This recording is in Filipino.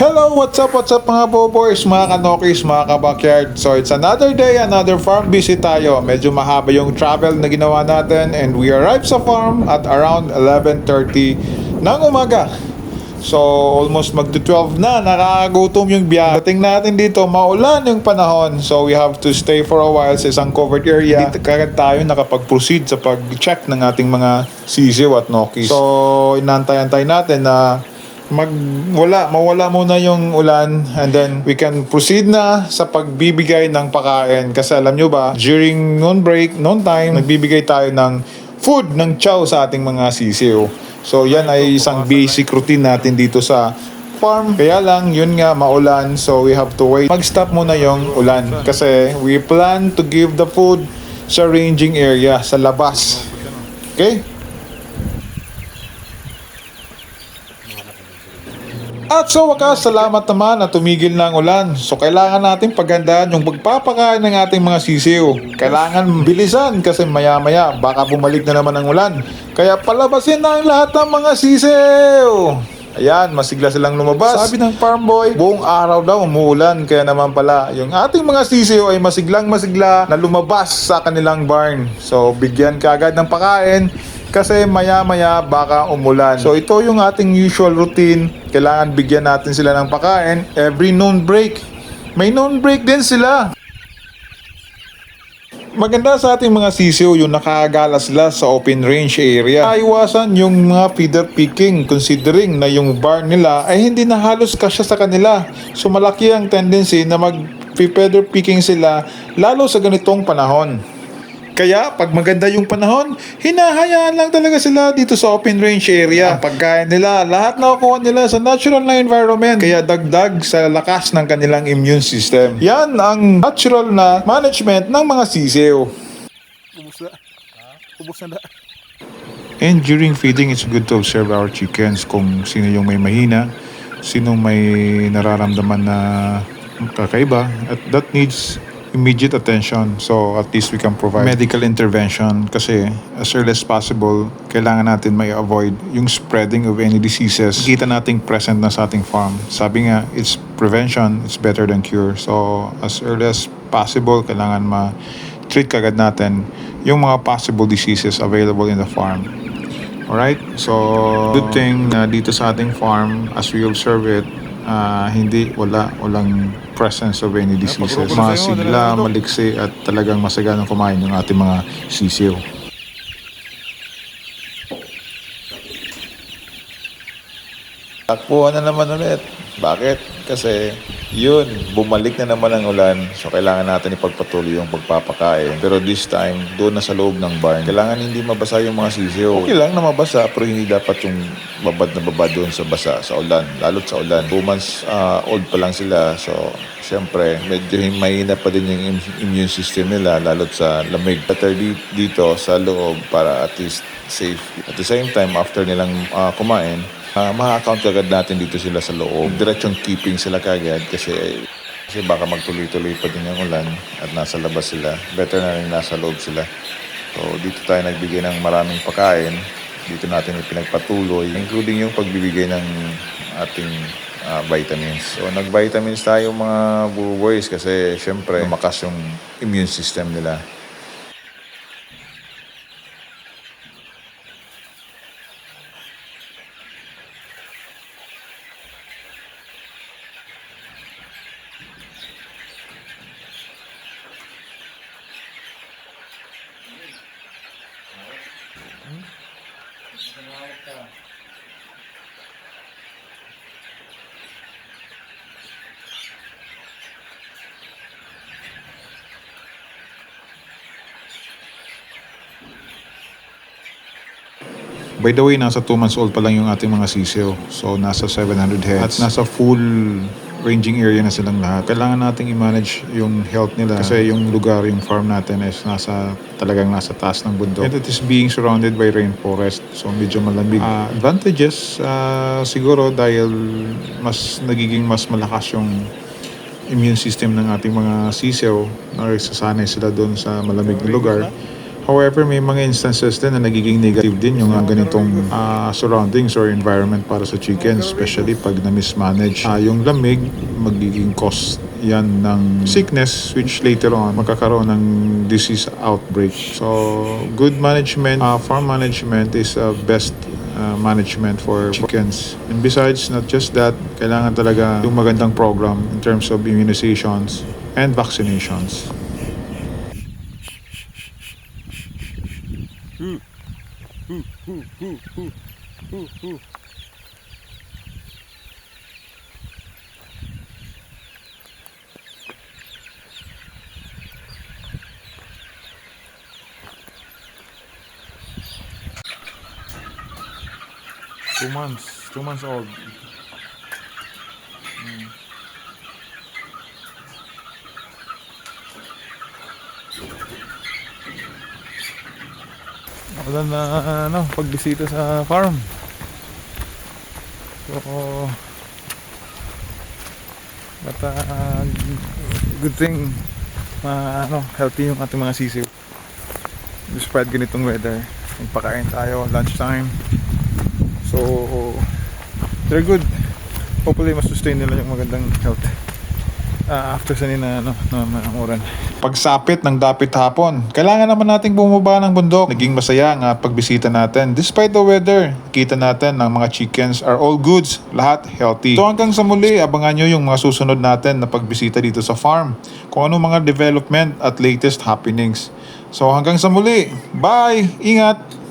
Hello, what's up mga boboys, mga kanokis, mga kabakyard. So it's another day, another farm visit tayo. Medyo mahaba yung travel na ginawa natin and we arrived sa farm at around 11:30 ng umaga. So almost magto-12 na, nakakagutom yung biyahe. Dating natin dito, maulan yung panahon. So we have to stay for a while sa isang covered area. Dito kagad tayo nakapag-proceed sa pag-check ng ating mga sisiw at nokis. So inantay-antay natin na mawala muna yung ulan and then we can proceed na sa pagbibigay ng pagkain kasi alam nyo ba during noon time nagbibigay tayo ng food ng chow sa ating mga sisiw. So yan ay isang basic routine natin dito sa farm, kaya lang yun nga maulan, so we have to wait, mag-stop muna yung ulan kasi we plan to give the food sa ranging area sa labas. Okay? At sa wakas, salamat naman na tumigil na ang ulan. So kailangan natin paghandaan yung pagpapakain ng ating mga sisiw. Kailangan bilisan kasi maya-maya baka bumalik na naman ang ulan. Kaya palabasin na ang lahat ng mga sisiw. Ayan, masigla silang lumabas. Sabi ng farm boy, buong araw daw umuulan. Kaya naman pala, yung ating mga sisiw ay masiglang-masigla na lumabas sa kanilang barn. So bigyan kaagad ng pakain kasi maya-maya baka umulan. So ito yung ating usual routine. Kailangan bigyan natin sila ng pagkain every noon break. May noon break din sila. Maganda sa ating mga sisiw yung nakagala sila sa open range area. Iwasan yung mga feeder picking considering na yung barn nila ay hindi na halos kasya sa kanila. So malaki ang tendency na mag-feeder picking sila lalo sa ganitong panahon. Kaya pag maganda yung panahon, hinahayaan lang talaga sila dito sa open range area. Ang pagkain nila, lahat nakukuha nila sa natural na environment. Kaya dagdag sa lakas ng kanilang immune system. Yan ang natural na management ng mga sisiw. Ubus na. And during feeding, it's good to observe our chickens kung sino yung may mahina, sino may nararamdaman na kakaiba, at that needs immediate attention. So at least we can provide medical intervention kasi as early as possible kailangan natin may avoid yung spreading of any diseases. Kita nating present na sa ating farm. Sabi nga, it's prevention, it's better than cure. So as early as possible kailangan ma-treat kagad natin yung mga possible diseases available in the farm. Alright? So good thing na dito sa ating farm, as we observe it, walang presence of any diseases. Masigla, maliksi at talagang masaganang kumain yung ating mga sisiw. Takbuhan na naman ulit. Bakit? Kasi yun, bumalik na naman ang ulan. So kailangan natin ipagpatuloy yung pagpapakain. Pero this time, doon na sa loob ng barn. Kailangan hindi mabasa yung mga sisiw. Okay lang na mabasa, pero hindi dapat yung babad na babad doon sa basa, sa ulan. Lalo't sa ulan. 2 months old pa lang sila. So syempre, medyo mahina pa din yung immune system nila, lalo't sa lamig. Better dito sa loob para at least safe. At the same time, after nilang kumain, ma-account kagad natin dito sila sa loob. Diretsong keeping sila kagad kasi baka magtuloy-tuloy pa din yung ulan at nasa labas sila. Better na rin nasa loob sila. So dito tayo nagbigay ng maraming pagkain. Dito natin pinagpatuloy, including yung pagbibigay ng ating vitamins. So nag-vitamins tayo mga boys kasi syempre lumakas yung immune system nila. By the way, nasa 2 months old pa lang yung ating mga sisiw. So, nasa 700 heads. At nasa full ranging area na silang lahat. Kailangan nating i-manage yung health nila. Kasi yung lugar, yung farm natin is talagang nasa taas ng bundok. And it is being surrounded by rainforest. So, medyo malamig. Advantages, siguro dahil nagiging mas malakas yung immune system ng ating mga sisiw. Nasasanay sila doon sa malamig na lugar. However, may mga instances din na nagiging negative din yung ganitong surroundings or environment para sa chickens, especially pag na-mismanage. Yung lamig, magiging cause yan ng sickness which later on magkakaroon ng disease outbreak. So, good management, farm management is best management for chickens. And besides, not just that, kailangan talaga yung magandang program in terms of immunizations and vaccinations. Two months old. Wala na pagbisita sa farm. So, but good thing healthy yung ating mga sisiw. Despite ganitong weather, nagpakain tayo lunchtime. So, they're good. Hopefully, mas-sustain nila yung magandang health after sanin na uran. Pagsapit ng dapit hapon, kailangan naman nating bumaba ng bundok. Naging masaya ang pagbisita natin. Despite the weather, kita natin ng mga chickens are all goods, lahat healthy. So hanggang sa muli, abangan nyo yung mga susunod natin na pagbisita dito sa farm. Kung ano mga development at latest happenings. So hanggang sa muli, bye! Ingat!